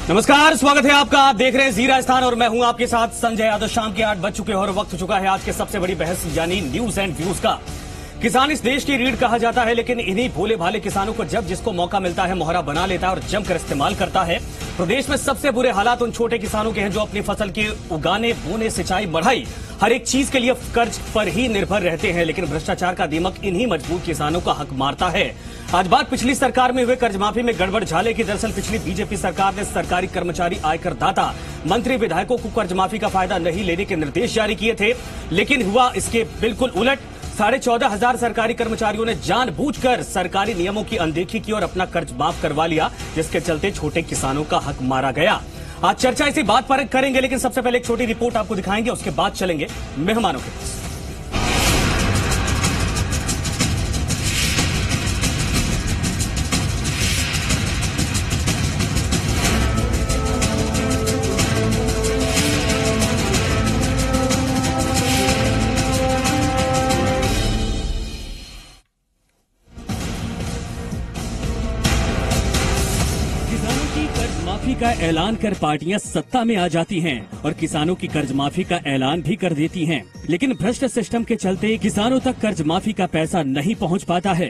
नमस्कार, स्वागत है आपका। आप देख रहे हैं जी राजस्थान और मैं हूं आपके साथ संजय यादव। शाम के 8 बज चुके हैं और वक्त हो चुका है आज के सबसे बड़ी बहस यानी न्यूज एंड व्यूज का। किसान इस देश की रीढ़ कहा जाता है, लेकिन इन्हीं भोले भाले किसानों को जब जिसको मौका मिलता है मोहरा बना लेता है और जमकर इस्तेमाल करता है। प्रदेश में सबसे बुरे हालात उन छोटे किसानों के हैं जो अपनी फसल के उगाने, बोने, सिंचाई, बढ़ाई हर एक चीज के लिए कर्ज पर ही निर्भर रहते हैं, लेकिन भ्रष्टाचार का दीमक इन्हीं मजबूत किसानों का हक मारता है। आज बात पिछली सरकार में हुए कर्ज माफी में गड़बड़ झाले की। दरअसल पिछली बीजेपी सरकार ने सरकारी कर्मचारी, आयकर दाता, मंत्री, विधायकों को कर्ज माफी का फायदा नहीं लेने के निर्देश जारी किए थे, लेकिन हुआ इसके बिल्कुल उलट। 14,500 सरकारी कर्मचारियों ने जानबूझकर सरकारी नियमों की अनदेखी की और अपना कर्ज माफ करवा लिया, जिसके चलते छोटे किसानों का हक मारा गया। आज चर्चा इसी बात पर करेंगे, लेकिन सबसे पहले एक छोटी रिपोर्ट आपको दिखाएंगे, उसके बाद चलेंगे मेहमानों के पास। का ऐलान कर पार्टियां सत्ता में आ जाती हैं और किसानों की कर्ज माफी का ऐलान भी कर देती हैं, लेकिन भ्रष्ट सिस्टम के चलते किसानों तक कर्ज माफी का पैसा नहीं पहुंच पाता है।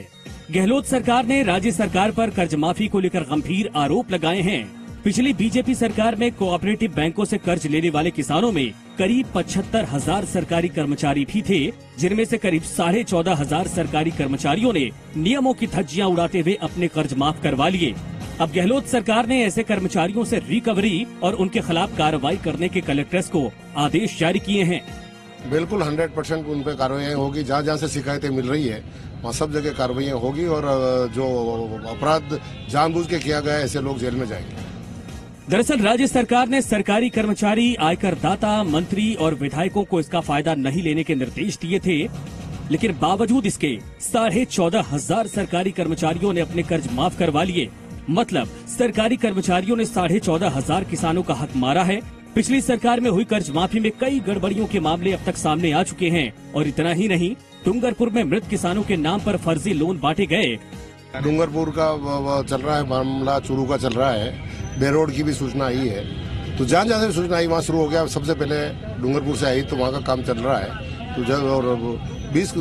गहलोत सरकार ने राज्य सरकार पर कर्ज माफी को लेकर गंभीर आरोप लगाए हैं। पिछली बीजेपी सरकार में कोऑपरेटिव बैंकों से कर्ज लेने वाले किसानों में करीब 75,000 सरकारी कर्मचारी भी थे, जिनमें से करीब 14,500 सरकारी कर्मचारियों ने नियमों की धज्जियां उड़ाते हुए अपने कर्ज माफ करवा लिए। अब गहलोत सरकार ने ऐसे कर्मचारियों से रिकवरी और उनके खिलाफ कार्रवाई करने के कलेक्टर्स को आदेश जारी किए हैं। बिल्कुल 100% उन पे कार्रवाई होगी। जहाँ जहाँ से शिकायतें मिल रही है वहाँ सब जगह कार्रवाई होगी और जो अपराध जानबूझ के किया गया है ऐसे लोग जेल में जाएंगे। दरअसल राज्य सरकार ने सरकारी कर्मचारी, आयकर दाता, मंत्री और विधायकों को इसका फायदा नहीं लेने के निर्देश दिए थे, लेकिन बावजूद इसके 14,500 सरकारी कर्मचारियों ने अपने कर्ज माफ करवा लिए। मतलब सरकारी कर्मचारियों ने 14,500 किसानों का हक मारा है। पिछली सरकार में हुई कर्ज माफी में कई गड़बड़ियों के मामले अब तक सामने आ चुके हैं और इतना ही नहीं, डूंगरपुर में मृत किसानों के नाम पर फर्जी लोन बांटे गए। डूंगरपुर का चल रहा है मामला, चूरू का चल रहा है, बेरोड की भी सूचना आई है, तो जहाँ जहाँ से सूचना आई वहाँ शुरू हो गया। सबसे पहले डूंगरपुर से आई तो वहाँ का काम चल रहा है, तो जब और 20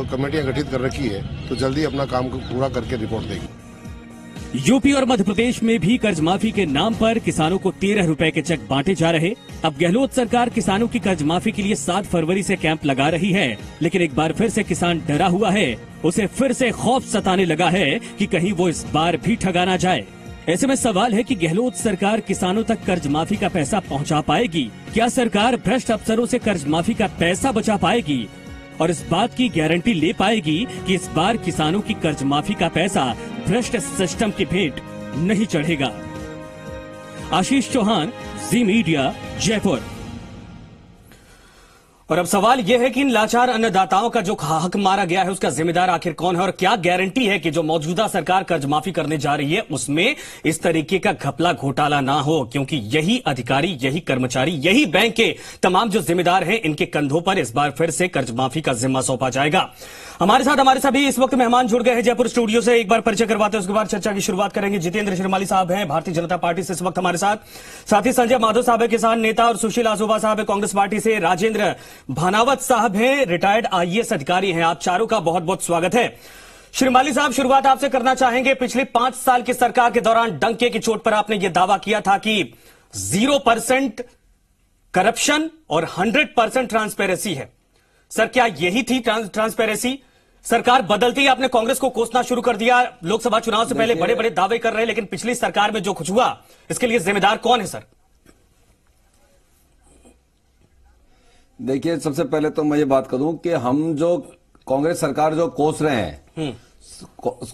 कमेटियाँ गठित कर रखी है, तो जल्दी अपना काम को पूरा करके रिपोर्ट देगी। यूपी और मध्य प्रदेश में भी कर्ज माफी के नाम पर किसानों को 13 रुपए के चेक बांटे जा रहे। अब गहलोत सरकार किसानों की कर्ज माफी के लिए 7 फरवरी से कैंप लगा रही है, लेकिन एक बार फिर से किसान डरा हुआ है। उसे फिर से खौफ सताने लगा है कि कहीं वो इस बार भी ठगा ना जाए। ऐसे में सवाल है कि गहलोत सरकार किसानों तक कर्ज माफी का पैसा पहुंचा पाएगी? क्या सरकार भ्रष्ट अफसरों से कर्ज माफी का पैसा बचा पाएगी और इस बात की गारंटी ले पाएगी कि इस बार किसानों की कर्ज माफी का पैसा भ्रष्ट सिस्टम की भेंट नहीं चढ़ेगा? आशीष चौहान, जी मीडिया, जयपुर। और अब सवाल यह है कि इन लाचार अन्नदाताओं का जो हक मारा गया है उसका जिम्मेदार आखिर कौन है और क्या गारंटी है कि जो मौजूदा सरकार कर्ज माफी करने जा रही है उसमें इस तरीके का घपला घोटाला ना हो, क्योंकि यही अधिकारी, यही कर्मचारी, यही बैंक के तमाम जो जिम्मेदार हैं, इनके कंधों पर इस बार फिर से कर्ज माफी का जिम्मा सौंपा जाएगा। हमारे साथ भी इस वक्त मेहमान जुड़ गए हैं जयपुर स्टूडियो से। एक बार परिचय करवाते हैं, उसके बाद चर्चा की शुरुआत करेंगे। जितेंद्र श्रीमाली साहब हैं, भारतीय जनता पार्टी से इस वक्त हमारे साथ ही संजय माधव साहब है, किसान नेता, और सुशील आजोबा साहब है, कांग्रेस पार्टी से। राजेंद्र भानावत साहब हैं, रिटायर्ड IAS अधिकारी हैं। आप चारों का बहुत बहुत स्वागत है। श्रीमाली साहब, शुरुआत आपसे करना चाहेंगे। पिछले 5 साल की सरकार के दौरान डंके की चोट पर आपने यह दावा किया था कि 0% करप्शन और 100% ट्रांसपेरेंसी है। सर, क्या यही थी ट्रांसपेरेंसी? सरकार बदलती ही आपने कांग्रेस को कोसना शुरू कर दिया। लोकसभा चुनाव से पहले बड़े बड़े दावे कर रहे हैं, लेकिन पिछली सरकार में जो कुछ हुआ इसके लिए जिम्मेदार कौन है सर? देखिए, सबसे पहले तो मैं ये बात करूं कि हम जो कांग्रेस सरकार जो कोस रहे हैं,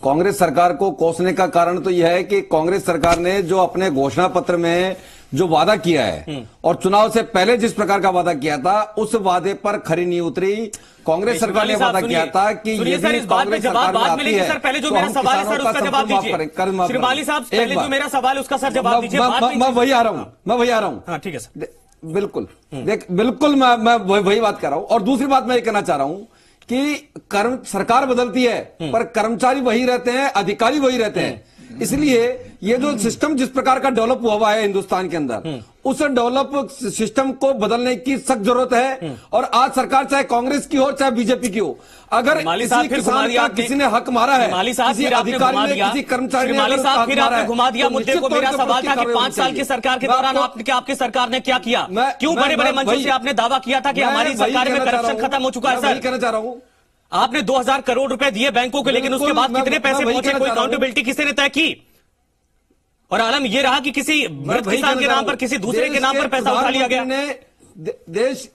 कांग्रेस सरकार को कोसने का कारण तो यह है कि कांग्रेस सरकार ने जो अपने घोषणा पत्र में जो वादा किया है और चुनाव से पहले जिस प्रकार का वादा किया था उस वादे पर खरी नहीं उतरी। कांग्रेस सरकार ने वादा किया था कि यदि कांग्रेस सरकार में आती है, पहले जो मेरा सवाल है सर उसका जवाब दीजिए। श्रीमाली साहब, पहले जो मेरा सवाल है उसका सर जवाब दीजिए। मैं वही आ रहा हूं। हाँ, ठीक है सर। बिल्कुल, बिल्कुल मैं वही बात कर रहा हूं। और दूसरी बात मैं ये कहना चाह रहा हूं कि सरकार बदलती है पर कर्मचारी वही रहते हैं, अधिकारी वही रहते हैं। इसलिए ये जो सिस्टम जिस प्रकार का डेवलप हुआ है हिंदुस्तान के अंदर, उस डेवलप सिस्टम को बदलने की सख्त जरूरत है। और आज सरकार चाहे कांग्रेस की हो चाहे बीजेपी की हो, अगर किसी किसान का किसी ने हक मारा है, किसी अधिकारी ने, किसी कर्मचारी ने फिर आपने घुमा दिया मुद्दे को। मेरा सवाल था कि 5 साल की सरकार के दौरान आपकी सरकार ने क्या किया? क्यों बड़े बड़े मंचों से आपने दावा किया था कि हमारी सरकार में करप्शन खत्म हो चुका है? सर, कहना चाह रहा हूं, आपने 2000 करोड़ रुपए दिए बैंकों को, लेकिन उसके बाद कितने पैसे पहुंचे? कोई अकाउंटेबिलिटी किसी ने तय की? और आलम यह रहा कि किसी मृत किसान के नाम पर, किसी दूसरे के नाम पर पैसा उठा लिया गया। देश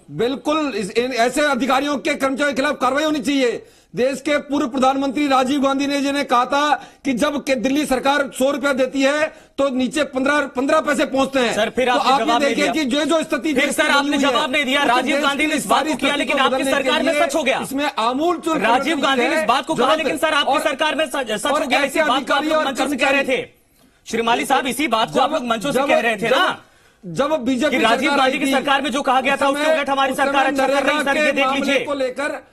बिल्कुल ऐसे अधिकारियों के कर्मचारियों के खिलाफ कार्रवाई होनी चाहिए। देश के पूर्व प्रधानमंत्री राजीव गांधी ने जिन्हें कहा था कि जब दिल्ली सरकार 100 रुपया देती है तो नीचे 15 पैसे पहुंचते हैं। सर, फिर तो आपने देखिए कि जो स्थिति, फिर सर आपने जवाब नहीं दिया। राजीव गांधी ने इस बात को किया, लेकिन आपकी सरकार में सच हो गया। इसमें आमूल चूल राजीव गांधी ने इस बात को कहा, लेकिन सर आपकी सरकार में सच हो गया। इसी बात को आप लोग मंचों से कह रहे थे श्रीमाली साहब, इसी बात को आप लोग मंचों से कह रहे थे ना, जब बीजेपी राजीव गांधी की सरकार में जो कहा गया था उसके उलट हमारी सरकार अच्छा कर रही। सर ये देख लीजिए,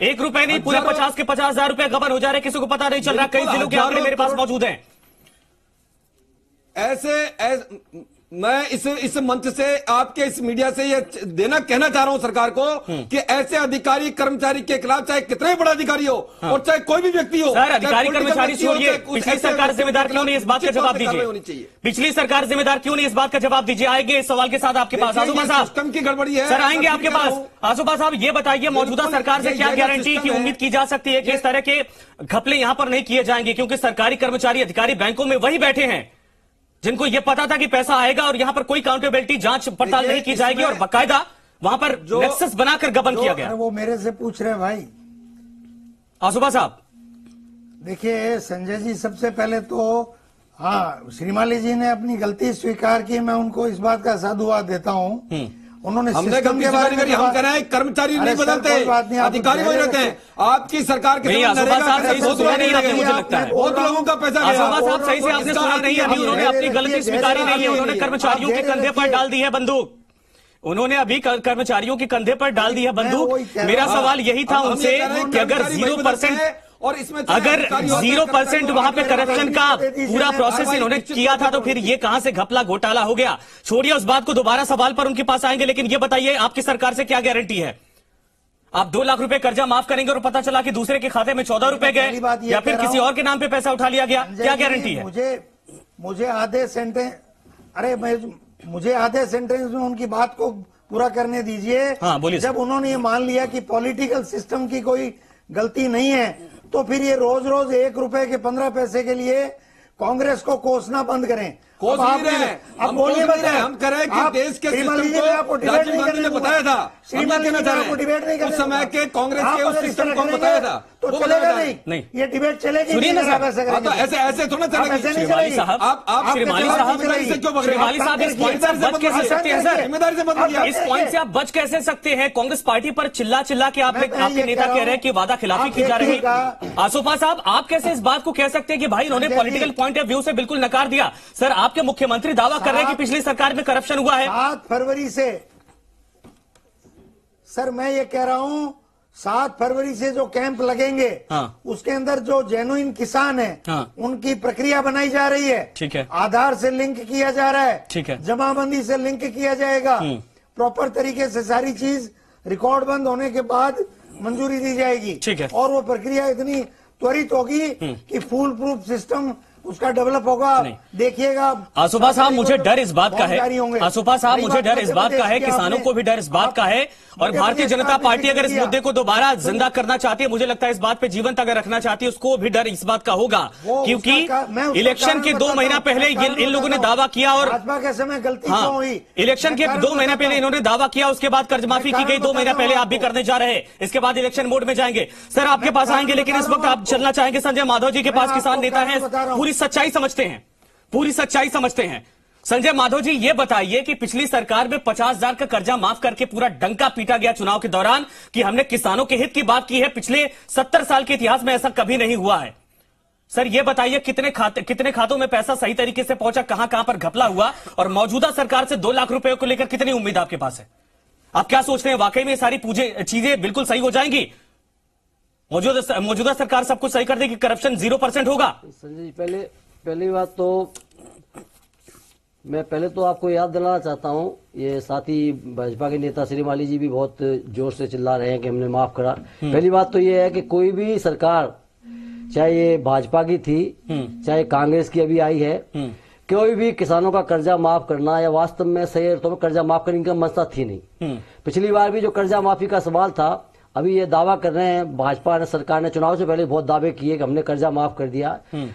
1 रुपए नहीं, पूरे 50 के 50,000 रुपए गबन हो जा रहे, किसी को पता नहीं चल रहा। कई जिलों के आंकड़े मेरे पास मौजूद हैं। मैं इस मंच से, आपके इस मीडिया से ये कहना चाह रहा हूं सरकार को कि ऐसे अधिकारी कर्मचारी के खिलाफ, चाहे कितने बड़ा अधिकारी हो और चाहे कोई भी व्यक्ति हो, सर अधिकारी कर्मचारी छोड़िए, पिछली सरकार जिम्मेदार क्यों नहीं? इस बात का जवाब दीजिए। पिछली सरकार जिम्मेदार क्यों नहीं? इस बात का जवाब दीजिए। आएंगे इस सवाल के साथ आपके पास। आजोबा साहब, सिस्टम की गड़बड़ी है सर, आएंगे आपके पास। आजोबा साहब ये बताइए, मौजूदा सरकार से क्या गारंटी की उम्मीद की जा सकती है कि इस तरह के घपले यहां पर नहीं किए जाएंगे? क्योंकि सरकारी कर्मचारी, अधिकारी बैंकों में वही बैठे हैं जिनको ये पता था कि पैसा आएगा और यहां पर कोई काउंटेबिलिटी जांच पड़ताल नहीं की जाएगी, और बाकायदा वहां पर नेक्सस बनाकर गबन किया गया। वो मेरे से पूछ रहे हैं भाई आजोबा साहब। देखिए संजय जी, सबसे पहले तो हाँ, श्रीमाली जी ने अपनी गलती स्वीकार की, मैं उनको इस बात का साधुवाद देता हूँ। उन्होंने सिस्टम के बारे में हम कह रहे हैं कर्मचारी नहीं बदलते, अधिकारी वही रहते हैं। आपकी सरकार के मुझे लगता है बहुत लोगों का पैसा साहब सही से आपने सुना नहीं है। उन्होंने अपनी गलती स्वीकारी नहीं है, उन्होंने कर्मचारियों के कंधे पर डाल दी है बंदूक। उन्होंने अभी कर्मचारियों के कंधे पर डाल दी है बंदूक। मेरा सवाल यही था उनसे कि अगर 0% और इसमें अगर 0% वहां पे करप्शन का पूरा प्रोसेस इन्होंने किया था, तो फिर ये कहां से घपला घोटाला हो गया? छोड़िए उस बात को, दोबारा सवाल पर उनके पास आएंगे। लेकिन ये बताइए, आपकी सरकार से क्या गारंटी है? आप 2 लाख रुपए कर्जा माफ करेंगे और पता चला कि दूसरे के खाते में 14 रुपए गए, या फिर किसी और के नाम पे पैसा उठा लिया गया, क्या गारंटी है? मुझे आधे सेंटेंस में उनकी बात को पूरा करने दीजिए। हाँ, बोलिए। जब उन्होंने ये मान लिया कि पॉलिटिकल सिस्टम की कोई गलती नहीं है, तो फिर ये रोज रोज 1 रुपए के 15 पैसे के लिए कांग्रेस को कोसना बंद करें। कोस नहीं रहे हैं, अब बोलिए मत, हम कह रहे हैं कि देश के सिस्टम को राजीव गांधी ने बताया था। डिबेट नहीं उस समय के कांग्रेस के उस सिस्टम को बताया था, तो चलेगा नहीं। ये डिबेट चलेगी सुनिए ना साहब, ऐसे थोड़ा चलेगी। श्रीमाली साहब, आप श्रीमाली साहब इस पॉइंट से बच कैसे सकते हैं? सर, जिम्मेदारी से बच गया। इस पॉइंट से आप बच कैसे सकते हैं? कांग्रेस पार्टी पर चिल्ला चिल्ला के आपके नेता कह रहे हैं कि वादा खिलाफी की जा रही है। आसोपा साहब, आप कैसे इस बात को कह सकते हैं कि भाई इन्होंने पॉलिटिकल पॉइंट ऑफ व्यू से बिल्कुल नकार दिया? सर, आपके मुख्यमंत्री दावा कर रहे हैं कि पिछली सरकार में करप्शन हुआ है। 7 फरवरी से, सर मैं ये कह रहा हूं, 7 फरवरी से जो कैंप लगेंगे, हाँ। उसके अंदर जो जेन्युइन किसान है, हाँ। उनकी प्रक्रिया बनाई जा रही है। ठीक है। आधार से लिंक किया जा रहा है। ठीक है। जमाबंदी से लिंक किया जाएगा। प्रॉपर तरीके से सारी चीज रिकॉर्ड बंद होने के बाद मंजूरी दी जाएगी। ठीक है। और वो प्रक्रिया इतनी त्वरित होगी कि फूल प्रूफ सिस्टम उसका डेवलप होगा। देखिएगा आसोपा साहब, मुझे डर इस बात का है, आसोपा साहब मुझे डर इस बात का है, किसानों को भी डर इस बात का है, और भारतीय जनता पार्टी अगर इस मुद्दे को दोबारा जिंदा करना चाहती है, मुझे लगता है इस बात पे जीवंत अगर रखना चाहती है, उसको भी डर इस बात का होगा। क्योंकि इलेक्शन के 2 महीना पहले इन लोगों ने दावा किया, और भाजपा के समय गलती हाँ, हुई। इलेक्शन के 2 महीना पहले इन्होंने दावा किया, उसके बाद कर्जमाफी की गई। 2 महीना पहले आप भी करने जा रहे हैं, इसके बाद इलेक्शन मोड में जाएंगे। सर, आपके पास आएंगे, लेकिन इस वक्त आप चलना चाहेंगे संजय माधव जी के पास, किसान नेता है, पूरी सच्चाई समझते हैं, पूरी सच्चाई समझते हैं। संजय माधव जी, ये बताइए कि पिछली सरकार में 50,000 का कर्जा माफ करके पूरा डंका पीटा गया चुनाव के दौरान कि हमने किसानों के हित की बात की है। पिछले 70 साल के इतिहास में ऐसा कभी नहीं हुआ है। सर, ये बताइए कितने खातों में पैसा सही तरीके से पहुंचा, कहां पर घपला हुआ, और मौजूदा सरकार से 2 लाख रुपए को लेकर कितनी उम्मीद आपके पास है? आप क्या सोचते हैं, वाकई में सारी चीजें बिल्कुल सही हो जाएंगी? मौजूदा सरकार सब कुछ सही कर देगी, करप्शन 0% होगा? संजय जी, पहली बात तो मैं पहले तो आपको याद दिलाना चाहता हूं, ये साथ ही भाजपा के नेता श्री माली जी भी बहुत जोर से चिल्ला रहे हैं कि हमने माफ करा। पहली बात तो ये है कि कोई भी सरकार, चाहे ये भाजपा की थी चाहे कांग्रेस की अभी आई है, कोई भी किसानों का कर्जा माफ करना या वास्तव में सही अर्थों में कर्जा माफ करने का मसला थी नहीं। पिछली बार भी जो कर्जा माफी का सवाल था, अभी ये दावा कर रहे हैं भाजपा ने, सरकार ने चुनाव से पहले बहुत दावे किए कि हमने कर्जा माफ कर दिया।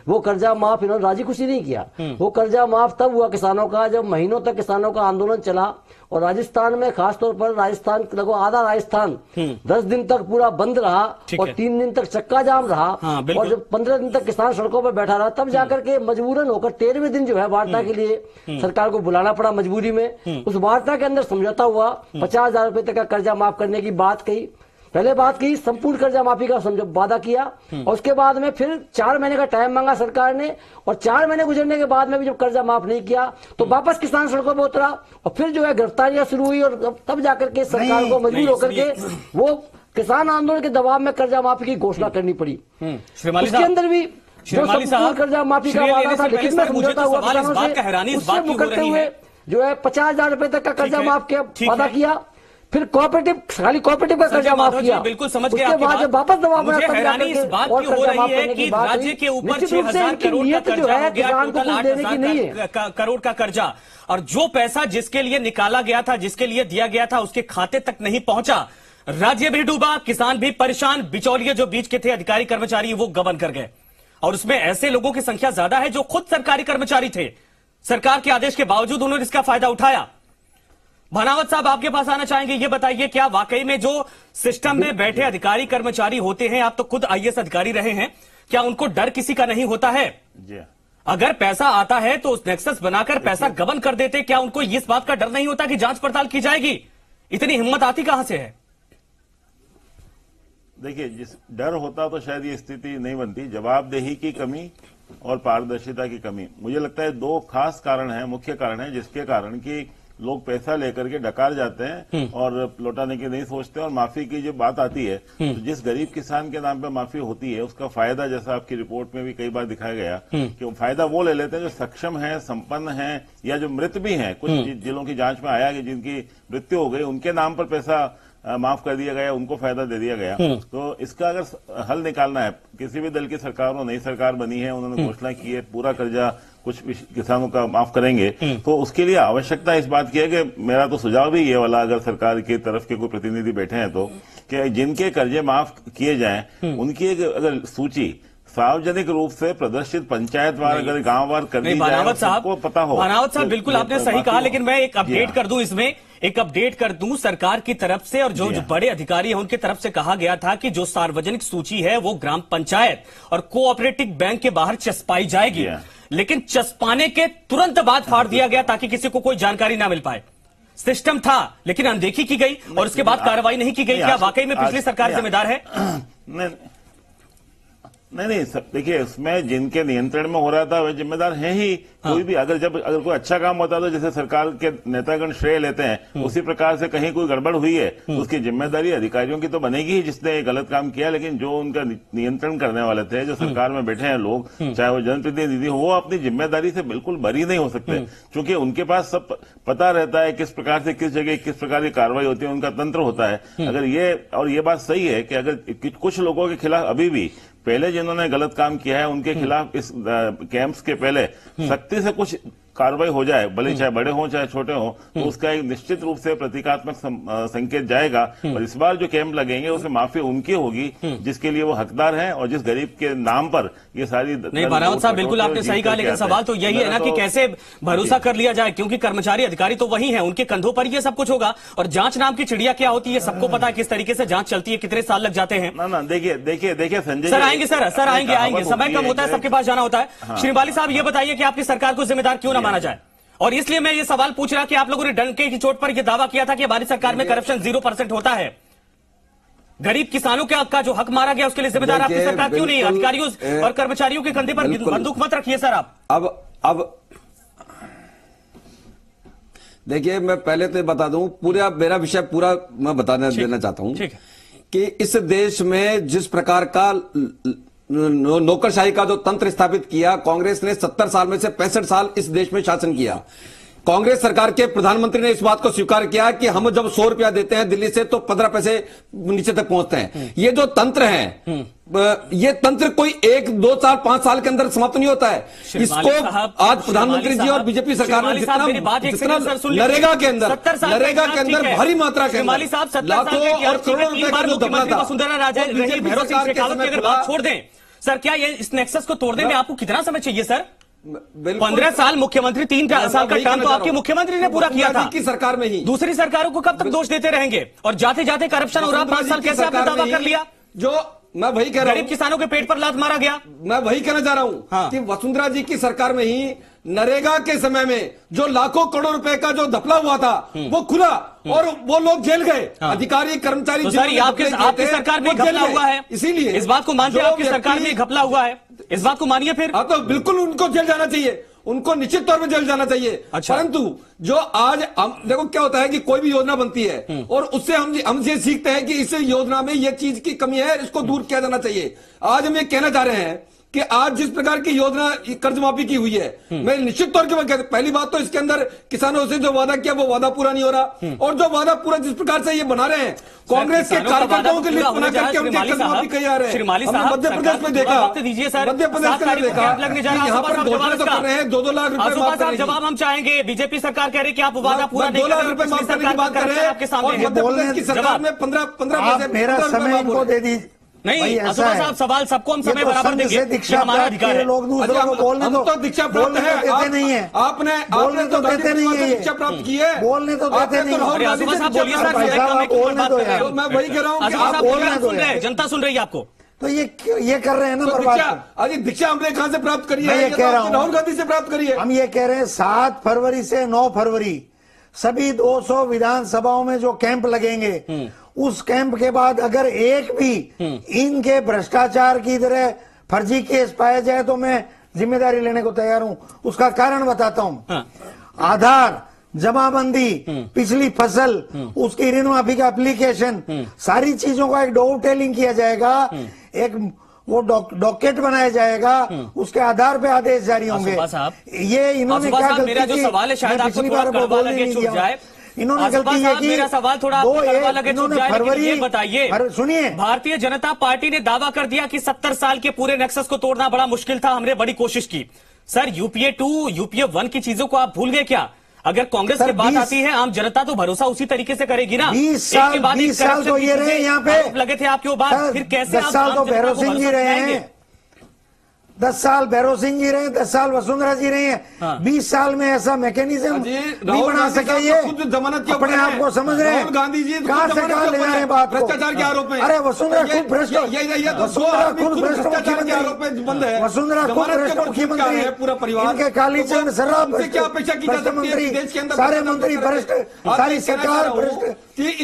वो कर्जा माफ इन्होंने राजी खुशी नहीं किया। वो कर्जा माफ तब हुआ किसानों का जब महीनों तक किसानों का आंदोलन चला, और राजस्थान में खासतौर पर राजस्थान लगभग आधा राजस्थान 10 दिन तक पूरा बंद रहा और 3 दिन तक चक्का जाम रहा। और जब 15 दिन तक किसान सड़कों पर बैठा रहा, तब जाकर के मजबूरन होकर 13वें दिन जो है वार्ता के लिए सरकार को बुलाना पड़ा मजबूरी में। उस वार्ता के अंदर समझौता हुआ, 50,000 रुपए तक का कर्जा माफ करने की बात कही, पहले बात की, संपूर्ण कर्जा माफी का वादा किया, और उसके बाद में फिर 4 महीने का टाइम मांगा सरकार ने, और 4 महीने गुजरने के बाद में भी जब कर्जा माफ नहीं किया तो वापस किसान सड़कों पर उतरा, और फिर जो है गिरफ्तारियां शुरू हुई, और तब जाकर के सरकार को मजबूर होकर के वो किसान आंदोलन के दबाव में कर्जा माफी की घोषणा करनी पड़ी। उसके अंदर भी जो संपूर्ण कर्जा माफी का वादा था, लेकिन में समझौता हुआ किसानों से, उससे मुकरते हुए जो है 50,000 रुपए तक का कर्जा माफ किया, वादा किया, फिर कोऑपरेटिव, खाली कोऑपरेटिव का कर्जा माफ किया। बिल्कुल समझ गया। उसके बाद जब वापस दबाव में हैरानी इस बात की हो रही है कि राज्य के ऊपर 6,000 करोड़ का कर्जा हो गया, टोटल 8,000 करोड़ का कर्जा, और जो पैसा जिसके लिए निकाला गया था, जिसके लिए दिया गया था, उसके खाते तक नहीं पहुंचा। राज्य भी डूबा, किसान भी परेशान, बिचौलिए जो बीच के थे अधिकारी कर्मचारी वो गबन कर गए, और उसमें ऐसे लोगों की संख्या ज्यादा है जो खुद सरकारी कर्मचारी थे। सरकार के आदेश के बावजूद उन्होंने इसका फायदा उठाया। भानावत साहब, आपके पास आना चाहेंगे, ये बताइए क्या वाकई में जो सिस्टम में बैठे अधिकारी कर्मचारी होते हैं, आप तो खुद आईएएस अधिकारी रहे हैं, क्या उनको डर किसी का नहीं होता है? जी, अगर पैसा आता है तो उस नेक्सस बनाकर पैसा गबन कर देते, क्या उनको इस बात का डर नहीं होता कि जांच पड़ताल की जाएगी? इतनी हिम्मत आती कहां से है? देखिए, जिस डर होता तो शायद ये स्थिति नहीं बनती। जवाबदेही की कमी और पारदर्शिता की कमी, मुझे लगता है 2 खास कारण है, मुख्य कारण है, जिसके कारण कि लोग पैसा लेकर के डकार जाते हैं और लौटाने की नहीं सोचते। और माफी की जो बात आती है, तो जिस गरीब किसान के नाम पे माफी होती है, उसका फायदा, जैसा आपकी रिपोर्ट में भी कई बार दिखाया गया, कि फायदा वो ले लेते हैं जो सक्षम है, संपन्न है, या जो मृत भी हैं। कुछ जिलों की जांच में आया कि जिनकी मृत्यु हो गई, उनके नाम पर पैसा माफ कर दिया गया, उनको फायदा दे दिया गया। तो इसका अगर हल निकालना है, किसी भी दल की सरकार हो, नई सरकार बनी है, उन्होंने घोषणा की है पूरा कर्जा कुछ किसानों का माफ करेंगे, तो उसके लिए आवश्यकता इस बात की है कि मेरा तो सुझाव भी ये वाला, अगर सरकार की तरफ के कोई प्रतिनिधि बैठे हैं तो, कि जिनके कर्जे माफ किए जाएं उनकी एक अगर सूची सार्वजनिक रूप से प्रदर्शित पंचायतवार, अगर गांववार कर दी जाए, सबको पता हो। भानावत साहब, बिल्कुल आपने सही कहा, लेकिन मैं एक अपडेट कर दूं, इसमें एक अपडेट कर दूं सरकार की तरफ से, और जो बड़े अधिकारी हैं उनकी तरफ से कहा गया था कि जो सार्वजनिक सूची है वो ग्राम पंचायत और कोऑपरेटिव बैंक के बाहर चस्पाई जाएगी, लेकिन चस्पाने के तुरंत बाद फाड़ दिया गया ताकि किसी को कोई जानकारी ना मिल पाए। सिस्टम था लेकिन अनदेखी की गई और उसके बाद कार्रवाई नहीं की गई। क्या वाकई में पिछली सरकार जिम्मेदार है? नहीं, देखिए, उसमें जिनके नियंत्रण में हो रहा था वे जिम्मेदार हैं ही। कोई भी अगर कोई अच्छा काम होता है तो जैसे सरकार के नेतागण श्रेय लेते हैं, उसी प्रकार से कहीं कोई गड़बड़ हुई है तो उसकी जिम्मेदारी अधिकारियों की तो बनेगी ही जिसने गलत काम किया। लेकिन जो उनका नियंत्रण करने वाले थे, जो सरकार में बैठे हैं लोग, चाहे वो जनप्रतिनिधि हो, वो अपनी जिम्मेदारी से बिल्कुल बरी नहीं हो सकते, क्योंकि उनके पास सब पता रहता है किस प्रकार से किस जगह किस प्रकार की कार्रवाई होती है, उनका तंत्र होता है। अगर ये बात सही है कि अगर कुछ लोगों के खिलाफ अभी भी पहले जिन्होंने गलत काम किया है उनके खिलाफ इस कैंप्स के पहले सख्ती से कुछ कार्रवाई हो जाए, भले चाहे बड़े हों चाहे छोटे हों, तो उसका एक निश्चित रूप से प्रतीकात्मक संकेत जाएगा। और इस बार जो कैंप लगेंगे उसमें माफी उनकी होगी जिसके लिए वो हकदार हैं और जिस गरीब के नाम पर ये सारी। नहीं भानावत साहब, बिल्कुल आपने सही कहा, लेकिन सवाल तो यही है ना कि कैसे भरोसा कर लिया जाए, क्योंकि कर्मचारी अधिकारी तो वही है, उनके कंधों पर ये सब कुछ होगा। और जांच नाम की चिड़िया क्या होती है सबको पता है, किस तरीके से जांच चलती है, कितने साल लग जाते हैं। ना देखिए संजय सर आएंगे, सर आएंगे, समय कम होता है, सबके पास जाना होता है। श्री बाली साहब, ये बताइए कि आपकी सरकार को जिम्मेदार क्यों ना माना जाए? और इसलिए मैं ये सवाल पूछ रहा कि आप लोगों ने डंके की चोट पर यह दावा किया था कि हमारी सरकार में करप्शन 0% होता है। गरीब किसानों का जो हक मारा गया उसके लिए जिम्मेदार आपकी सरकार क्यों नहीं है? अधिकारियों और कर्मचारियों के कंधे पर बंदूक मत रखिए सर आप। अब देखिए, मैं पहले तो बता दूं, मेरा विषय पूरा मैं बताने देना चाहता हूं कि इस देश में जिस प्रकार का नौकरशाही का जो तंत्र स्थापित किया कांग्रेस ने 70 साल में से 65 साल इस देश में शासन किया। कांग्रेस सरकार के प्रधानमंत्री ने इस बात को स्वीकार किया कि हम जब 100 रुपया देते हैं दिल्ली से तो 15 पैसे नीचे तक पहुंचते हैं। ये जो तंत्र है ये तंत्र कोई 1, 2 साल 5 साल के अंदर समाप्त नहीं होता है। इसको आज प्रधानमंत्री जी और बीजेपी सरकार ने जितना नरेगा के अंदर भारी मात्रा के लाखों और करोड़ों रुपए का जो दबला था छोड़ दें सर, क्या ये इस नेक्सस को तोड़ देंगे? आपको कितना समय चाहिए सर? 15 साल मुख्यमंत्री, 3 साल का टर्म तो आपके मुख्यमंत्री ने पूरा किया था की सरकार में ही। दूसरी सरकारों को कब तक दोष देते रहेंगे? और जाते जाते करप्शन हो रहा, 5 साल कैसे आपने दावा कर लिया? जो मैं वही कह रहा हूं, गरीब किसानों के पेट पर लात मारा गया। मैं वही कहना चाह रहा हूं कि वसुंधरा जी की सरकार में ही नरेगा के समय में जो लाखों करोड़ रुपए का जो धपला हुआ था वो खुला और वो लोग जेल गए। अधिकारी कर्मचारी तो सर आपकी सरकार में घपला हुआ है, इसीलिए इस बात को मानते हैं आपकी सरकार में घपला हुआ है, इस बात को मानिए फिर। हाँ, तो बिल्कुल उनको जेल जाना चाहिए, उनको निश्चित तौर पर जेल जाना चाहिए। अच्छा। परंतु जो आज हम देखो क्या होता है कि कोई भी योजना बनती है और उससे हम ये सीखते हैं कि इस योजना में ये चीज की कमी है, इसको दूर किया जाना चाहिए। आज हम ये कहना चाह रहे हैं कि आज जिस प्रकार की योजना कर्ज माफी की हुई है, मैं निश्चित तौर पर पहली बात तो इसके अंदर किसानों से जो वादा किया वो वादा पूरा नहीं हो रहा, और जो वादा पूरा जिस प्रकार से ये बना रहे हैं कांग्रेस के कार्यकर्ताओं की लिस्ट बना करके उनके कर्ज माफी कही जा रहे हैं। हमने मध्य प्रदेश में देखा, मध्य प्रदेश के अंदर देखा यहाँ पर घोषणा तो कर रहे हैं 2-2 लाख रुपए माफ करने की। जवाब हम चाहेंगे। बीजेपी सरकार कह रही है कि आप वादा पूरा 2 लाख रुपए माफ करने की बात कर रहे हैं आपके सामने। मध्य प्रदेश की सरकार में 15 मेरा समय इनको दे दीजिए। नहीं असुभा साहब, सवाल सबको हम समय बराबर देंगे, ये हमारा अधिकार है। लोग दूसरों को बोलने तो दीक्षा प्राप्त है, देते नहीं है। आपने तो देते नहीं है, दीक्षा प्राप्त की है, बोलने तो देते नहीं है। असुभा साहब बोलिए सर, मैं वही कह रहा हूँ कि आप सुन रहे हैं, जनता सुन रही है आपको। तो ये कर रहे हैं ना बर्बाद। अरे दीक्षा हमने कहां से प्राप्त करी है? मैं ये कह रहा हूं राहुल गांधी से प्राप्त करी है। हम ये कह रहे हैं 7 फरवरी से 9 फरवरी सभी 200 विधानसभाओं में जो कैंप लगेंगे, उस कैंप के बाद अगर एक भी इनके भ्रष्टाचार की तरह फर्जी केस पाया जाए तो मैं जिम्मेदारी लेने को तैयार हूं। उसका कारण बताता हूं। आधार, जमाबंदी, पिछली फसल, उसकी ऋण माफी का एप्लीकेशन, सारी चीजों का एक डोटेलिंग किया जाएगा, एक वो डॉकेट बनाया जाएगा, उसके आधार पे आदेश जारी होंगे। ये इन्होंने क्या गलती मेरा जो सवाल है शायद आपको थोड़ा कड़वा लगे, छूट जाए। इन्होंने गलती ये की। मेरा सवाल थोड़ा कड़वा लगे, छूट जाए, लेकिन ये बताइए, सुनिए, भारतीय जनता पार्टी ने दावा कर दिया कि 70 साल के पूरे नेक्सस को तोड़ना बड़ा मुश्किल था, हमने बड़ी कोशिश की। सर यूपीए 2, यूपीए 1 की चीजों को आप भूल गए क्या? अगर कांग्रेस की बात आती है, आम जनता तो भरोसा उसी तरीके से करेगी ना। 20 साल तो ये रहे यहाँ पे, लगे थे आपके बाद, फिर कैसे 10 साल तो भैरव सिंह जी रहे हैं, 10 साल भैरव सिंह जी रहे, 10 साल वसुंधरा जी रहे हैं। 20 साल में ऐसा मैकेनिज्म नहीं बना सके। ये अपने आप को समझ रहे हैं, गांधी जी कहां से कहां ले रहे हैं बात को? भ्रष्टाचार के आरोप में। अरे वसुंधरा खुद भ्रष्ट, वसुंधरा खुद भ्रष्ट मुख्यमंत्री, वसुंधरा खुद भ्रष्ट मुख्यमंत्री, पूरा परिवार इनके कालीचरण शराब क्या अपेक्षा की जा सकती है देश के अंदर? सारे मंत्री भ्रष्ट, सारी सरकार भ्रष्ट,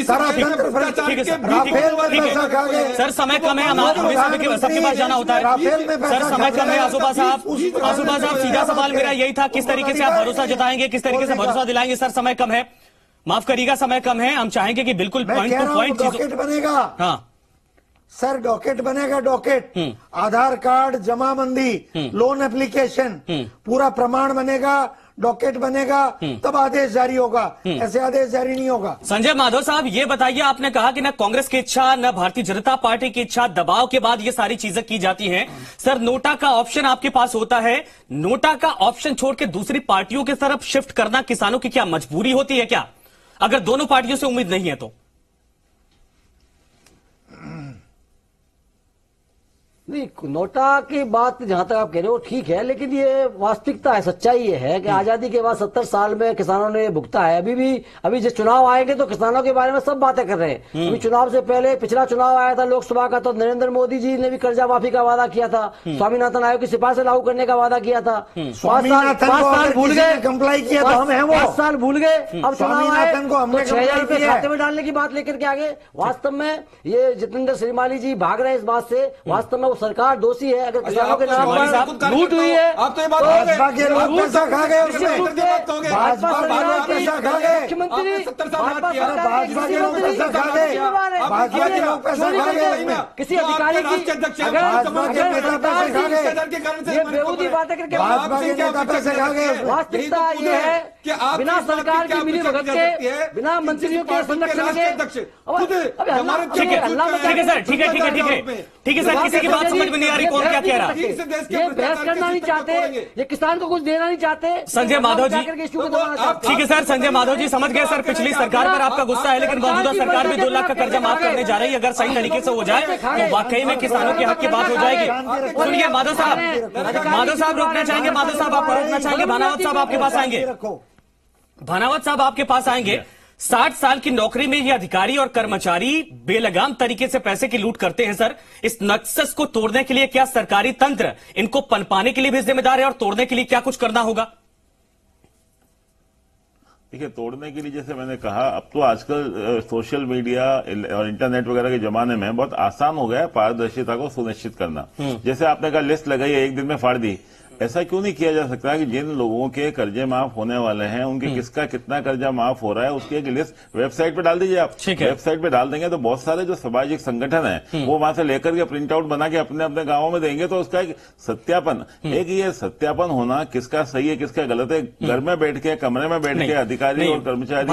सारा तंत्र भ्रष्ट, राफेल में पैसा खा गए। सर समय कम है, हमें सबके पास जाना होता है। राफेल में सर समय कम है। आसुबा साहब, सीधा सवाल मेरा यही था, किस तरीके से आप भरोसा जताएंगे, किस तरीके से भरोसा दिलाएंगे? सर समय कम है, माफ करिएगा, समय कम है। हम चाहेंगे कि बिल्कुल पॉइंट टू पॉइंट डॉकेट बनेगा। हाँ सर डॉकेट बनेगा, डॉकेट, आधार कार्ड, जमाबंदी, लोन एप्लीकेशन, पूरा प्रमाण बनेगा, डॉकेट बनेगा, तब आदेश जारी होगा, ऐसे आदेश जारी नहीं होगा। संजय माधव साहब ये बताइए, आपने कहा कि न कांग्रेस की इच्छा न भारतीय जनता पार्टी की इच्छा, दबाव के बाद ये सारी चीजें की जाती हैं। सर नोटा का ऑप्शन आपके पास होता है, नोटा का ऑप्शन छोड़ के दूसरी पार्टियों की तरफ शिफ्ट करना किसानों की क्या मजबूरी होती है क्या, अगर दोनों पार्टियों से उम्मीद नहीं है तो? नहीं, नोटा की बात जहां तक आप कह रहे हो ठीक है, लेकिन ये वास्तविकता है, सच्चाई ये है कि आजादी के बाद 70 साल में किसानों ने भुगता है। अभी जिस चुनाव आएंगे तो किसानों के बारे में सब बातें कर रहे हैं। अभी चुनाव से पहले पिछला चुनाव आया था लोकसभा का, तो नरेंद्र मोदी जी ने भी कर्जा माफी का वादा किया था, स्वामीनाथन आयोग की सिफारिश लागू करने का वादा किया था। 5 साल भूल गए, कंप्लाई किया था, हम हैं वो 5 साल भूल गए। अब चुनाव आए तो 6000 रुपए खाते में डालने की बात लेकर के आगे। वास्तव में ये जितेंद्र श्रीमाली जी भाग रहे हैं इस बात से, वास्तव में तो सरकार दोषी है। अगर किसानों के नाम आप पर लूट हुई है, आप तो ये बात भाजपा के लोग पैसा खा गए उसमें, मुख्यमंत्री भाजपा के लोग पैसा खा गए, भाजपा के लोग पैसा खा गए, भाजपा के लोग पैसा खा गए, किसी अधिकारी की भाजपा के नेता पैसे खा गए, ये बेहूदी बातें करके भाजपा के नेता पैसे खा गए। वास्तविकता ये है कि बिना सरकार की मिली भगत के, बिना मंत्रियों के संरक्षण के, ठीक है सर, ठीक है सर, किसी की बात समझ में नहीं आ रही, कौन क्या कह रहा है। ये बहस करना नहीं चाहते, ये किसान को कुछ देना नहीं चाहते। संजय माधव जी, ठीक है सर, संजय माधव जी समझ गए सर, पिछली सरकार पर आपका गुस्सा है, लेकिन मौजूदा सरकार भी 2 लाख का कर्जा माफ करने जा रही है। अगर सही तरीके से हो जाए तो वाकई में किसानों के हक की बात हो जाएगी। सुनिए माधव साहब रोकना चाहेंगे, माधव साहब आपको रोकना चाहेंगे, भानावत साहब आपके पास आएंगे, भानावत साहब आपके पास आएंगे। 60 साल की नौकरी में ये अधिकारी और कर्मचारी बेलगाम तरीके से पैसे की लूट करते हैं सर। इस नक्सस को तोड़ने के लिए क्या सरकारी तंत्र इनको पनपाने के लिए भी जिम्मेदार है और तोड़ने के लिए क्या कुछ करना होगा? देखिए, तोड़ने के लिए जैसे मैंने कहा, अब तो आजकल सोशल मीडिया और इंटरनेट वगैरह के जमाने में बहुत आसान हो गया है पारदर्शिता को सुनिश्चित करना। जैसे आपने कहा लिस्ट लगाई है, एक दिन में फाड़ दी, ऐसा क्यों नहीं किया जा सकता कि जिन लोगों के कर्जे माफ होने वाले हैं उनके किसका कितना कर्जा माफ हो रहा है उसकी एक लिस्ट वेबसाइट पे डाल दीजिए आप। वेबसाइट पे डाल देंगे तो बहुत सारे जो सामाजिक संगठन है वो वहां से लेकर के प्रिंट आउट बना के अपने अपने गांवों में देंगे, तो उसका एक सत्यापन, एक ये सत्यापन होना किसका सही है किसका गलत है, घर में बैठ के कमरे में बैठ के अधिकारी और कर्मचारी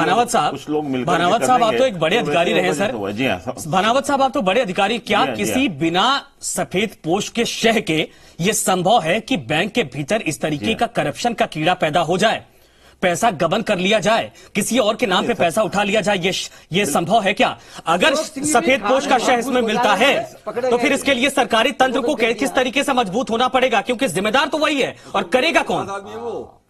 कुछ लोग मिलकर, भानावत साहब आप तो एक बड़े अधिकारी रहे सर। जी हाँ भानावत साहब आप तो बड़े अधिकारी, क्या किसी बिना सफेद पोश के शह के ये संभव है कि बैंक के भीतर इस तरीके का करप्शन का कीड़ा पैदा हो जाए, पैसा गबन कर लिया जाए, किसी और के नाम पे पैसा उठा लिया जाए? ये संभव है क्या? अगर सफेद पोश का शह इसमें मिलता है तो फिर इसके लिए सरकारी तंत्र को किस तरीके से मजबूत होना पड़ेगा, क्योंकि जिम्मेदार तो वही है और करेगा कौन?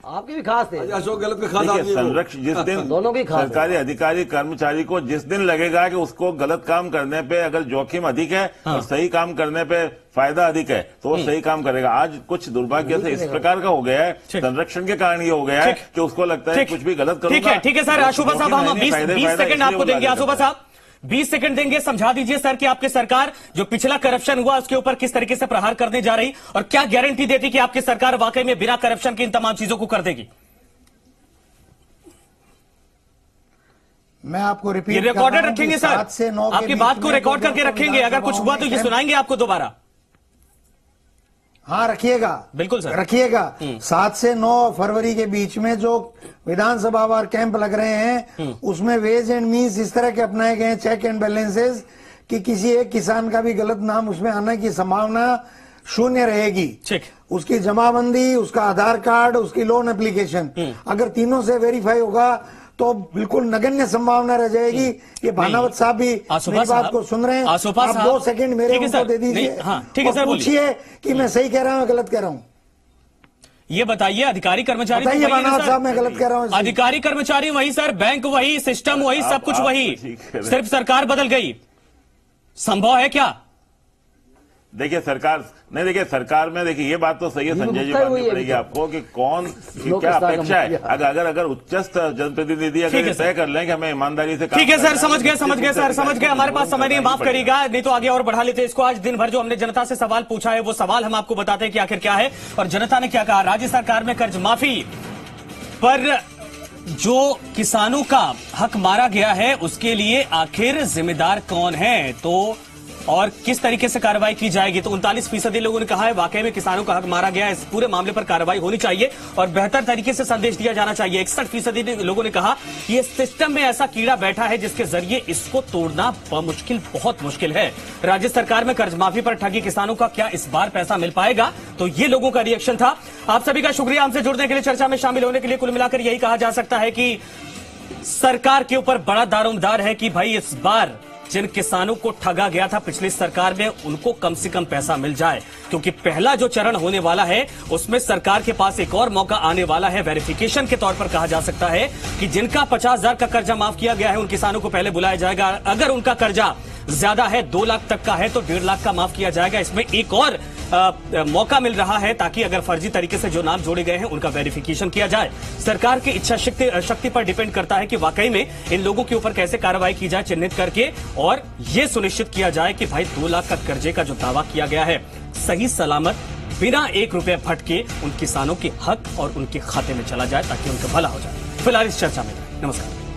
आपके भी खास थे अशोक गहलोत के खास आदमी। संरक्षण जिस दिन दोनों की खास सरकारी अधिकारी कर्मचारी को जिस दिन लगेगा कि उसको गलत काम करने पे अगर जोखिम अधिक है और सही काम करने पे फायदा अधिक है तो वो सही काम करेगा। आज कुछ दुर्भाग्य से इस प्रकार का हो गया है, संरक्षण के कारण ये हो गया है कि उसको लगता है कुछ भी गलत करूंगा। ठीक है सर, आशुभा साहब हम 20 सेकंड आपको देंगे। आशुभा साहब 20 सेकंड देंगे, समझा दीजिए सर कि आपकी सरकार जो पिछला करप्शन हुआ उसके ऊपर किस तरीके से प्रहार करने जा रही और क्या गारंटी देती कि आपकी सरकार वाकई में बिना करप्शन के इन तमाम चीजों को कर देगी? मैं आपको रिपीट ये रिकॉर्डेड रखेंगे सर, आपकी बात को रिकॉर्ड करके रखेंगे, अगर कुछ हुआ तो ये सुनाएंगे आपको दोबारा। हाँ रखिएगा, बिल्कुल सर रखिएगा। 7 से 9 फरवरी के बीच में जो विधानसभा वार कैंप लग रहे हैं उसमें वेज एंड मीन्स इस तरह के अपनाए गए हैं, चेक एंड बैलेंसेस, कि किसी एक किसान का भी गलत नाम उसमें आने की संभावना शून्य रहेगी। उसकी जमाबंदी, उसका आधार कार्ड, उसकी लोन एप्लीकेशन, अगर तीनों से वेरीफाई होगा तो बिल्कुल नगण्य संभावना रह जाएगी। ये भानावत साहब भी मेरी बात को सुन रहे हैं, आप 2 सेकंड मेरे उनको दे दीजिए। ठीक है सर, पूछिए कि मैं सही कह रहा हूँ गलत कह रहा हूँ। ये बताइए, अधिकारी कर्मचारी बताइए भानावत साहब मैं गलत कह रहा हूँ? अधिकारी कर्मचारी वही सर, बैंक वही, सिस्टम वही, सब कुछ वही, सिर्फ सरकार बदल गई। संभव है क्या? देखिए सरकार नहीं, देखिए सरकार में देखिए ये बात तो सही है संजय जी, माननी पड़ेगी आपको कि कौन क्या अपेक्षा है। अगर उच्चस्थ जनप्रतिनिधि अगर तय कर लें कि हमें ईमानदारी से, ठीक है सर, समझ गए सर, समझ गए। हमारे पास समय नहीं, माफ करिएगा, नहीं तो आगे और बढ़ा लेते इसको। आज दिन भर जो हमने जनता से सवाल पूछा है वो सवाल हम आपको बताते हैं कि आखिर क्या है और जनता ने क्या कहा। राज्य सरकार में कर्ज माफी पर जो किसानों का हक मारा गया है उसके लिए आखिर जिम्मेदार कौन है तो और किस तरीके से कार्रवाई की जाएगी? तो 39% लोगों ने कहा है वाकई में किसानों का हक मारा गया है, इस पूरे मामले पर कार्रवाई होनी चाहिए और बेहतर तरीके से संदेश दिया जाना चाहिए। 61% लोगों ने कहा ये सिस्टम में ऐसा कीड़ा बैठा है जिसके जरिए इसको तोड़ना मुश्किल, बहुत मुश्किल है। राज्य सरकार में कर्ज माफी पर ठगी किसानों का क्या इस बार पैसा मिल पाएगा? तो ये लोगों का रिएक्शन था। आप सभी का शुक्रिया हमसे जुड़ने के लिए, चर्चा में शामिल होने के लिए। कुल मिलाकर यही कहा जा सकता है कि सरकार के ऊपर बड़ा दारोमदार है कि भाई इस बार जिन किसानों को ठगा गया था पिछली सरकार में उनको कम से कम पैसा मिल जाए, क्योंकि पहला जो चरण होने वाला है उसमें सरकार के पास एक और मौका आने वाला है। वेरिफिकेशन के तौर पर कहा जा सकता है कि जिनका 50,000 का कर्जा माफ किया गया है उन किसानों को पहले बुलाया जाएगा। अगर उनका कर्जा ज्यादा है, 2 लाख तक का है, तो 1.5 लाख का माफ किया जाएगा। इसमें एक और मौका मिल रहा है ताकि अगर फर्जी तरीके से जो नाम जोड़े गए हैं उनका वेरिफिकेशन किया जाए। सरकार की इच्छा शक्ति पर डिपेंड करता है कि वाकई में इन लोगों के ऊपर कैसे कार्रवाई की जाए, चिन्हित करके, और ये सुनिश्चित किया जाए कि भाई 2 लाख का कर्जे का जो दावा किया गया है सही सलामत बिना 1 रुपए फटके उन किसानों के हक और उनके खाते में चला जाए ताकि उनका भला हो जाए। फिलहाल इस चर्चा में नमस्कार।